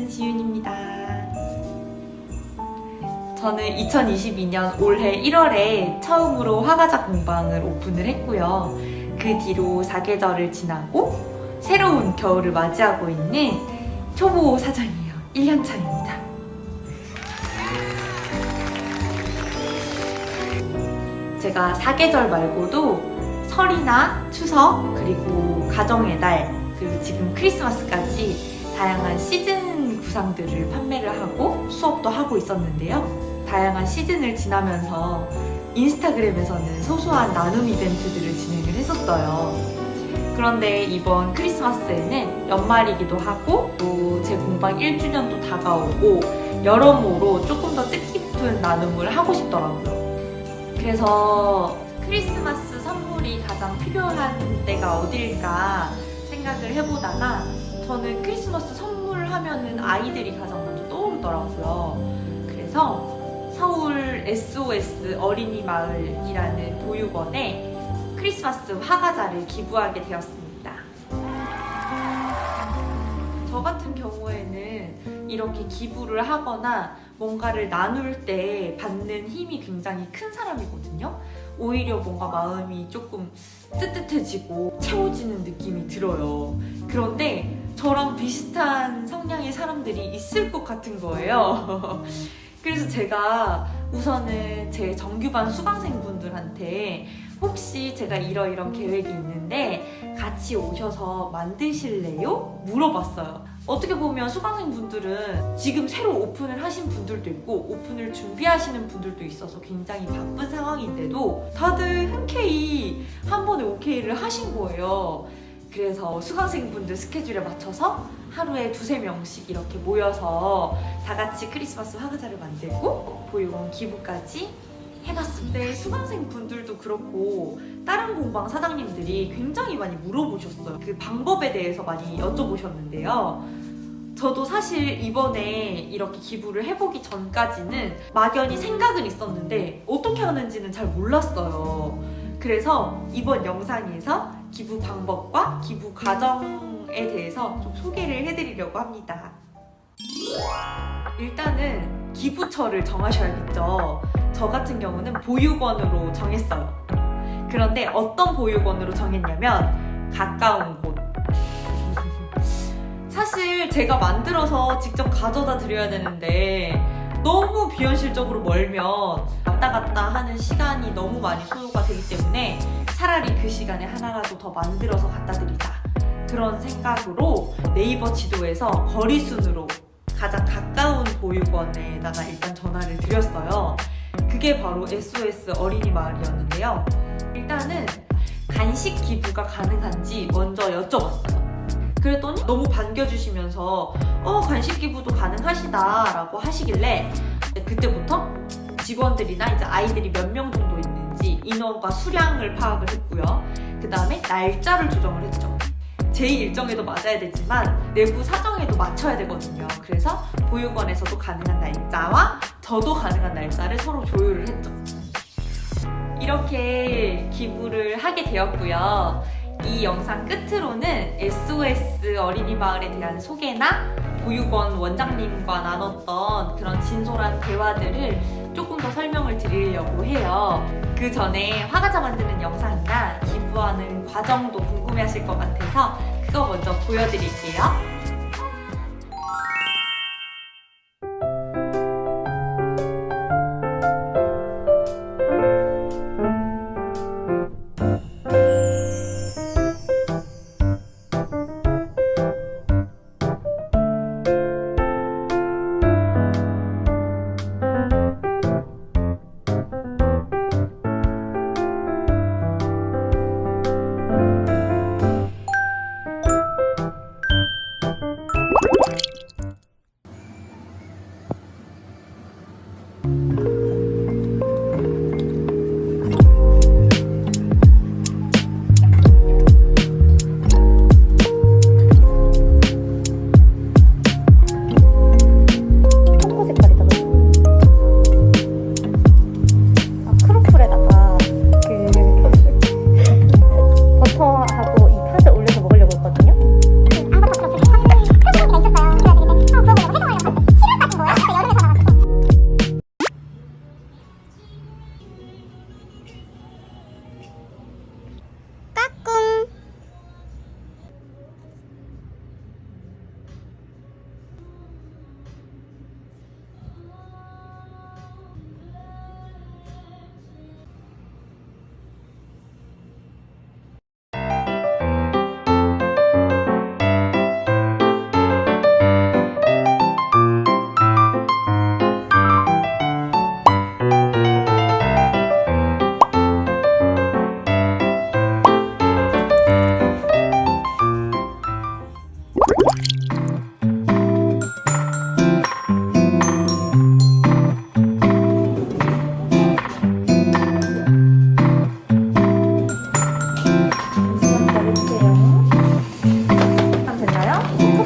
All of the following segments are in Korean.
저는 지윤입니다. 저는 2022년 올해 1월에 처음으로 화가자 공방을 오픈을 했고요. 그 뒤로 사계절을 지나고 새로운 겨울을 맞이하고 있는 초보 사장이에요. 1년 차입니다. 제가 사계절 말고도 설이나 추석, 그리고 가정의 달, 그리고 지금 크리스마스까지 다양한 시즌 구상들을 판매를 하고 수업도 하고 있었는데요. 다양한 시즌을 지나면서 인스타그램에서는 소소한 나눔 이벤트들을 진행을 했었어요. 그런데 이번 크리스마스에는 연말이기도 하고 또 제 공방 1주년도 다가오고 여러모로 조금 더 뜻깊은 나눔을 하고 싶더라고요. 그래서 크리스마스 선물이 가장 필요한 때가 어딜까 생각을 해보다가 저는 크리스마스 선물하면은 아이들이 가장 먼저 떠오르더라고요. 그래서 서울 SOS 어린이 마을이라는 보육원에 크리스마스 화가자를 기부하게 되었습니다. 저 같은 경우에는 이렇게 기부를 하거나 뭔가를 나눌 때 받는 힘이 굉장히 큰 사람이거든요. 오히려 뭔가 마음이 조금 뜨뜻해지고 채워지는 느낌이 들어요. 그런데 저랑 비슷한 성향의 사람들이 있을 것 같은 거예요. 그래서 제가 우선은 제 정규반 수강생분들한테 혹시 제가 이러이런 계획이 있는데 같이 오셔서 만드실래요? 물어봤어요. 어떻게 보면 수강생분들은 지금 새로 오픈을 하신 분들도 있고 오픈을 준비하시는 분들도 있어서 굉장히 바쁜 상황인데도 다들 흔쾌히 한 번에 오케이를 하신 거예요. 그래서 수강생분들 스케줄에 맞춰서 하루에 2~3명씩 이렇게 모여서 다 같이 크리스마스 화가자를 만들고 보육원 기부까지 해봤습니다. 네, 수강생분들도 그렇고 다른 공방 사장님들이 굉장히 많이 물어보셨어요. 그 방법에 대해서 많이 여쭤보셨는데요. 저도 사실 이번에 이렇게 기부를 해보기 전까지는 막연히 생각은 있었는데 어떻게 하는지는 잘 몰랐어요. 그래서 이번 영상에서 기부 방법과 기부 과정에 대해서 좀 소개를 해드리려고 합니다. 일단은 기부처를 정하셔야겠죠. 저 같은 경우는 보육원으로 정했어요. 그런데 어떤 보육원으로 정했냐면 가까운 곳. 사실 제가 만들어서 직접 가져다 드려야 되는데 너무 비현실적으로 멀면 왔다 갔다 하는 시간이 너무 많이 소요가 되기 때문에 차라리 그 시간에 하나라도 더 만들어서 갖다 드리자. 그런 생각으로 네이버 지도에서 거리 순으로 가장 가까운 보육원에다가 일단 전화를 드렸어요. 그게 바로 SOS 어린이 마을이었는데요. 일단은 간식 기부가 가능한지 먼저 여쭤봤어요. 그랬더니 너무 반겨주시면서 간식 기부도 가능하시다라고 하시길래 그때부터 직원들이나 이제 아이들이 몇 명 정도 있는지 인원과 수량을 파악을 했고요. 그 다음에 날짜를 조정을 했죠. 제 일정에도 맞아야 되지만 내부 사정에도 맞춰야 되거든요. 그래서 보육원에서도 가능한 날짜와 저도 가능한 날짜를 서로 조율을 했죠. 이렇게 기부를 하게 되었고요. 이 영상 끝으로는 SOS 어린이 마을에 대한 소개나 보육원 원장님과 나눴던 그런 진솔한 대화들을 조금 더 설명을 드리려고 해요. 그 전에 화가자 만드는 영상이나 기부하는 과정도 궁금해하실 것 같아서 그거 먼저 보여드릴게요.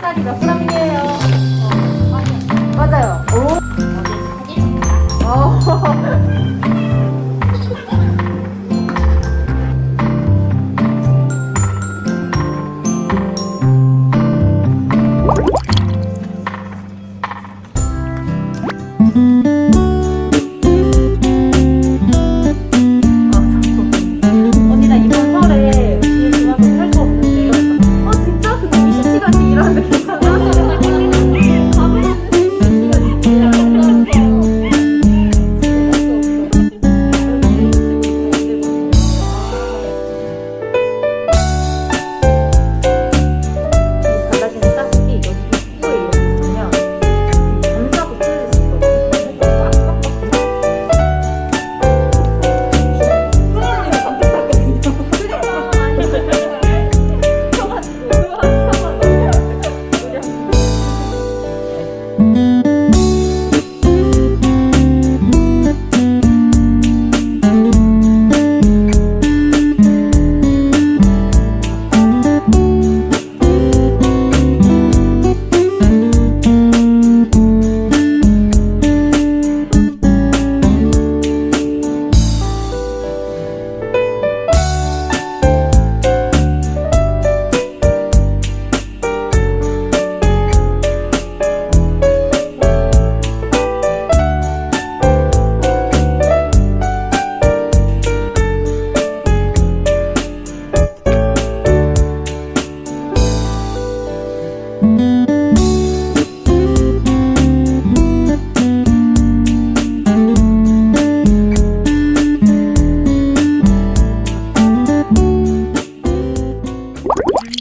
쌀이가 프라밍이에요. 맞아요. 오. 언니 나 이번 설에 일 그만둬서 할 거 없는데. 진짜? 근데 20시간씩 일하는데 괜찮아? 달라지는 짝이 여기 입구에 이렇게 있으면 감싸고 찢을 수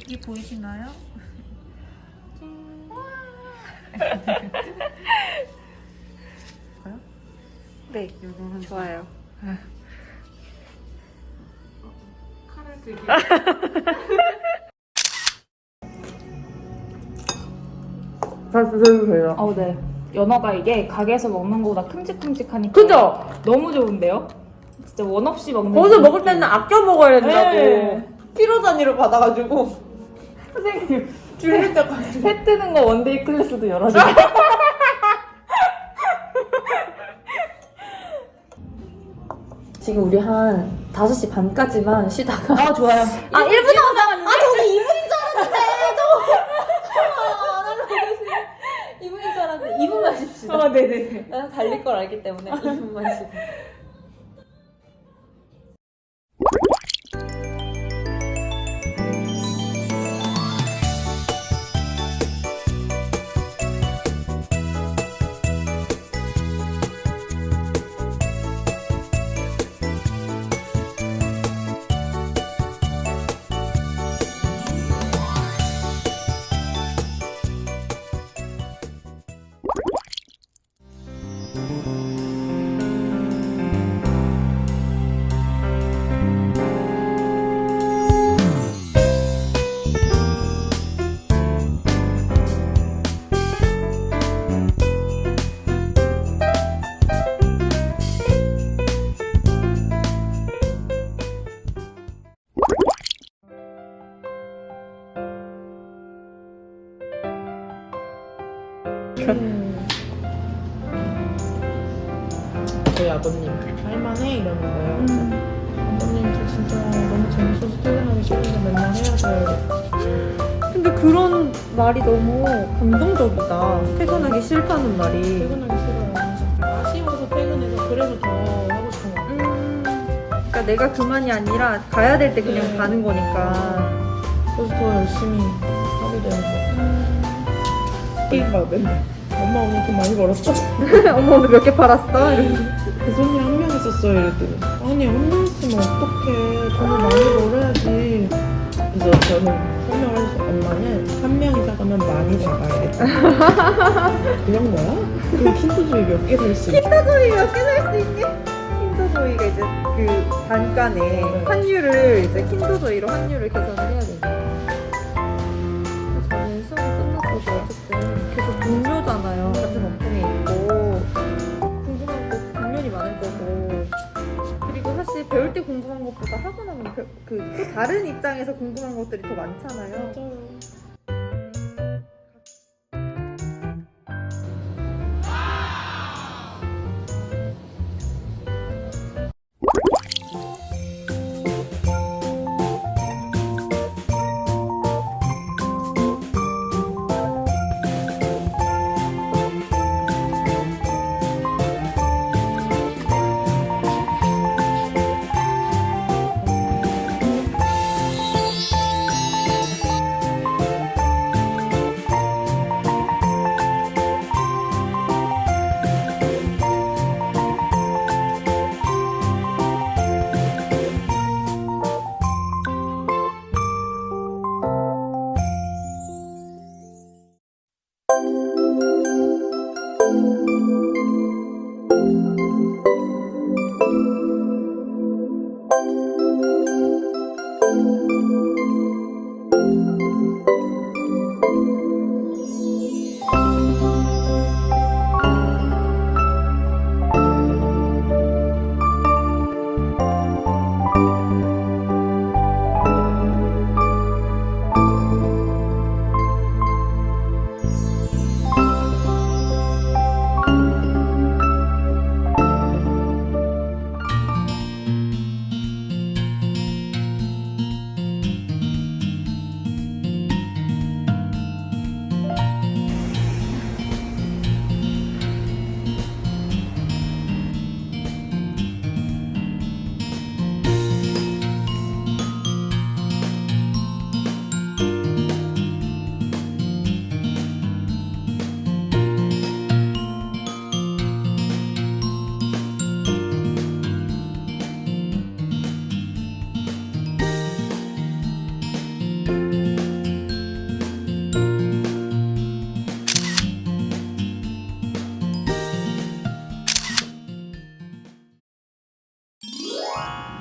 여기 보이시나요? 네, 좋아요. 칼을 들기. 잘 드셔주세요. 네. 연어가 이게 가게에서 먹는 거보다 큼직큼직하니까 그죠? 너무 좋은데요? 진짜 원 없이 먹는 거기서 먹을 때는 아껴 먹어야 된다고. 네. 키로 단위로 받아가지고. 선생님, 줄일 때까지. 회 뜨는 거 원데이 클래스도 열어줘. 지금 우리 한 5시 반까지만 쉬다가. 아 좋아요. 1분 남았어. 저기 2분인 줄 알았는데. 안 하려고 계시네. 2분인 줄 알았는데. 2분만 쉽시다. 네네. 나는 달릴 걸 알기 때문에 2분만 쉬고. 저희 아버님 할만해 이러는 거예요. 아버님 저 진짜 너무 재밌어서 퇴근하기 싫은데 맨날 해야 돼요. 근데 그런 말이 너무 감동적이다. 퇴근하기 싫다는 말이. 퇴근하기 싫어요. 아쉬워서 퇴근해서 그래서 더 하고 싶은 것 같아요. 그러니까 내가 그만이 아니라 가야 될 때 그냥 네. 가는 거니까. 그래서 더 열심히 하게 되는 것 같아요. 게임 봐 맨날. 엄마 오늘 돈 많이 벌었어? 엄마 오늘 몇 개 팔았어? 이러면서. 그 손님 한 명 있었어요 이랬더니 아니 한 명 있으면 어떡해 돈을 많이 벌어야지. 그래서 저는 설명을 해서 엄마는 한 명이 사가면 많이 사가야겠다. 이런 거야? 그럼 킨더조이 몇 개 살 수 있어? 킨더조이 몇 개 살 수 있게? 킨더조이가 이제 그 단간에 환율을 이제 킨더조이로 환율을 계산을 해야 돼요. 저는 수업 끝나고 궁금한 것보다 하고 나면 또 다른 입장에서 궁금한 것들이 더 많잖아요. 맞아요.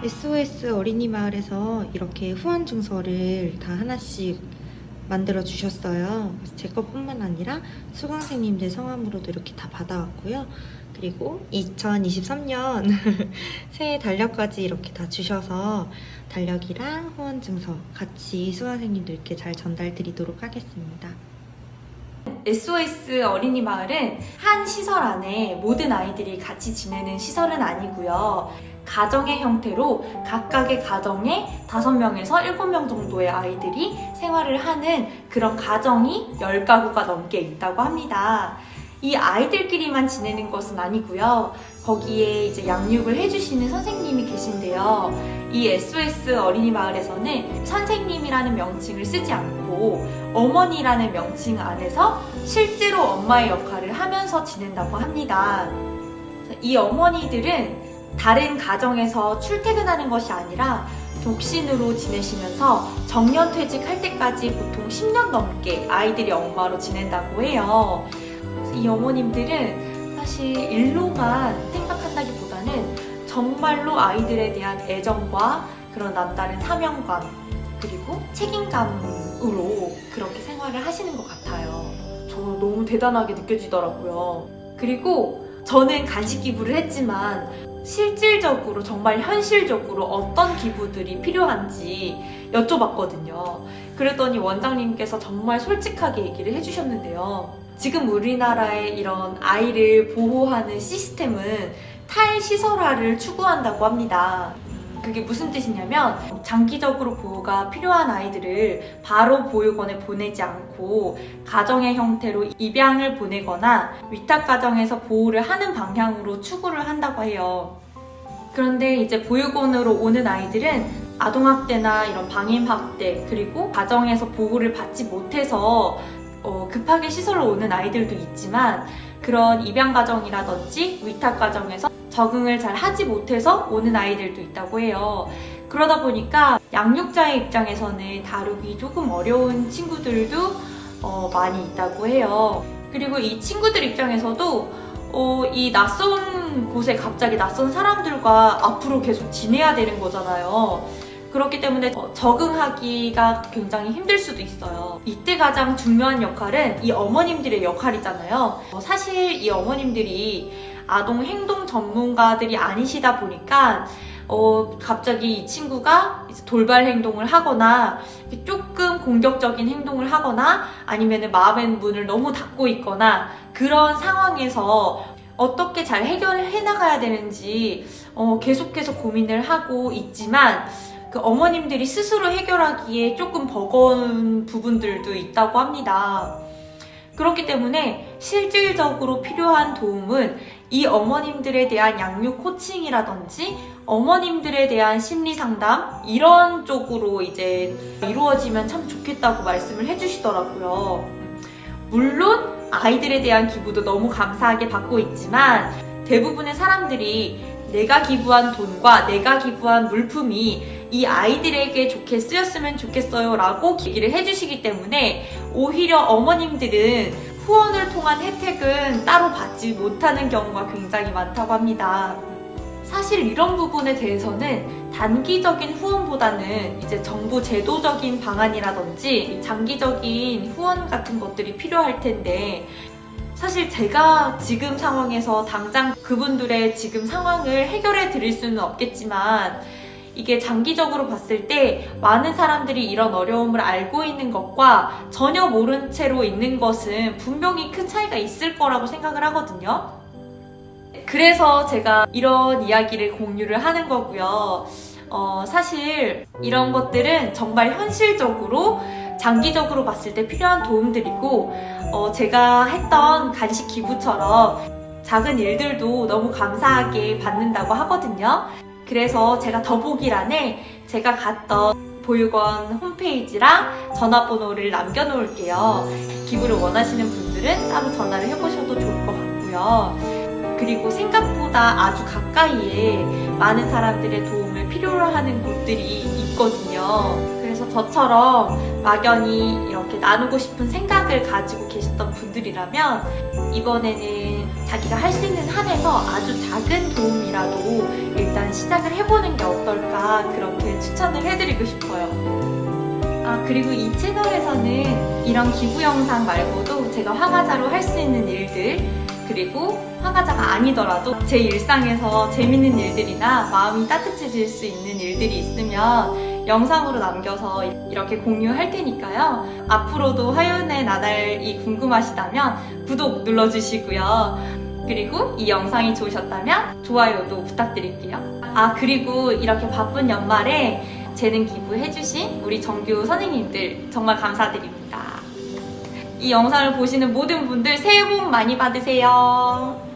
SOS 어린이 마을에서 이렇게 후원 증서를 다 하나씩 만들어 주셨어요. 제 것뿐만 아니라 수강생님들 성함으로도 이렇게 다 받아왔고요. 그리고 2023년 새해 달력까지 이렇게 다 주셔서 달력이랑 후원 증서 같이 수강생님들께 잘 전달 드리도록 하겠습니다. SOS 어린이 마을은 한 시설 안에 모든 아이들이 같이 지내는 시설은 아니고요. 가정의 형태로 각각의 가정에 5명에서 7명 정도의 아이들이 생활을 하는 그런 가정이 10가구가 넘게 있다고 합니다. 이 아이들끼리만 지내는 것은 아니고요. 거기에 이제 양육을 해주시는 선생님이 계신데요. 이 SOS 어린이 마을에서는 선생님이라는 명칭을 쓰지 않고 어머니라는 명칭 안에서 실제로 엄마의 역할을 하면서 지낸다고 합니다. 이 어머니들은 다른 가정에서 출퇴근하는 것이 아니라 독신으로 지내시면서 정년퇴직할 때까지 보통 10년 넘게 아이들이 엄마로 지낸다고 해요. 이 어머님들은 사실 일로만 생각한다기보다는 정말로 아이들에 대한 애정과 그런 남다른 사명감 그리고 책임감으로 그렇게 생활을 하시는 것 같아요. 저는 너무 대단하게 느껴지더라고요. 그리고 저는 간식 기부를 했지만 실질적으로 정말 현실적으로 어떤 기부들이 필요한지 여쭤봤거든요. 그랬더니 원장님께서 정말 솔직하게 얘기를 해주셨는데요. 지금 우리나라의 이런 아이를 보호하는 시스템은 탈시설화를 추구한다고 합니다. 그게 무슨 뜻이냐면 장기적으로 보호가 필요한 아이들을 바로 보육원에 보내지 않고 가정의 형태로 입양을 보내거나 위탁가정에서 보호를 하는 방향으로 추구를 한다고 해요. 그런데 이제 보육원으로 오는 아이들은 아동학대나 이런 방임학대 그리고 가정에서 보호를 받지 못해서 급하게 시설로 오는 아이들도 있지만 그런 입양가정이라든지 위탁가정에서 적응을 잘 하지 못해서 오는 아이들도 있다고 해요. 그러다 보니까 양육자의 입장에서는 다루기 조금 어려운 친구들도 많이 있다고 해요. 그리고 이 친구들 입장에서도 이 낯선 곳에 갑자기 낯선 사람들과 앞으로 계속 지내야 되는 거잖아요. 그렇기 때문에 적응하기가 굉장히 힘들 수도 있어요. 이때 가장 중요한 역할은 이 어머님들의 역할이잖아요. 사실 이 어머님들이 아동 행동 전문가들이 아니시다 보니까 갑자기 이 친구가 이제 돌발 행동을 하거나 조금 공격적인 행동을 하거나 아니면 마음의 문을 너무 닫고 있거나 그런 상황에서 어떻게 잘 해결해 나가야 되는지 계속해서 고민을 하고 있지만 그 어머님들이 스스로 해결하기에 조금 버거운 부분들도 있다고 합니다. 그렇기 때문에 실질적으로 필요한 도움은 이 어머님들에 대한 양육 코칭이라든지 어머님들에 대한 심리 상담 이런 쪽으로 이제 이루어지면 참 좋겠다고 말씀을 해주시더라고요. 물론 아이들에 대한 기부도 너무 감사하게 받고 있지만 대부분의 사람들이 내가 기부한 돈과 내가 기부한 물품이 이 아이들에게 좋게 쓰였으면 좋겠어요 라고 얘기를 해주시기 때문에 오히려 어머님들은 후원을 통한 혜택은 따로 받지 못하는 경우가 굉장히 많다고 합니다. 사실 이런 부분에 대해서는 단기적인 후원보다는 이제 정부 제도적인 방안이라든지 장기적인 후원 같은 것들이 필요할 텐데 사실 제가 지금 상황에서 당장 그분들의 지금 상황을 해결해 드릴 수는 없겠지만 이게 장기적으로 봤을 때 많은 사람들이 이런 어려움을 알고 있는 것과 전혀 모른 채로 있는 것은 분명히 큰 차이가 있을 거라고 생각을 하거든요. 그래서 제가 이런 이야기를 공유를 하는 거고요. 사실 이런 것들은 정말 현실적으로 장기적으로 봤을 때 필요한 도움들이고 제가 했던 간식 기부처럼 작은 일들도 너무 감사하게 받는다고 하거든요. 그래서 제가 더보기란에 제가 갔던 보육원 홈페이지랑 전화번호를 남겨놓을게요. 기부를 원하시는 분들은 따로 전화를 해보셔도 좋을 것 같고요. 그리고 생각보다 아주 가까이에 많은 사람들의 도움을 필요로 하는 곳들이 있거든요. 그래서 저처럼 막연히 이렇게 나누고 싶은 생각을 가지고 계셨던 분들이라면 이번에는 자기가 할 수 있는 한에서 아주 작은 도움이라도 일단 시작을 해보는 게 어떨까 그렇게 추천을 해드리고 싶어요. 그리고 이 채널에서는 이런 기부 영상 말고도 제가 화가자로 할 수 있는 일들 그리고 화가자가 아니더라도 제 일상에서 재밌는 일들이나 마음이 따뜻해질 수 있는 일들이 있으면 영상으로 남겨서 이렇게 공유할 테니까요. 앞으로도 화요일의 나날이 궁금하시다면 구독 눌러주시고요. 그리고 이 영상이 좋으셨다면 좋아요도 부탁드릴게요. 그리고 이렇게 바쁜 연말에 재능 기부해주신 우리 정규 선생님들 정말 감사드립니다. 이 영상을 보시는 모든 분들 새해 복 많이 받으세요.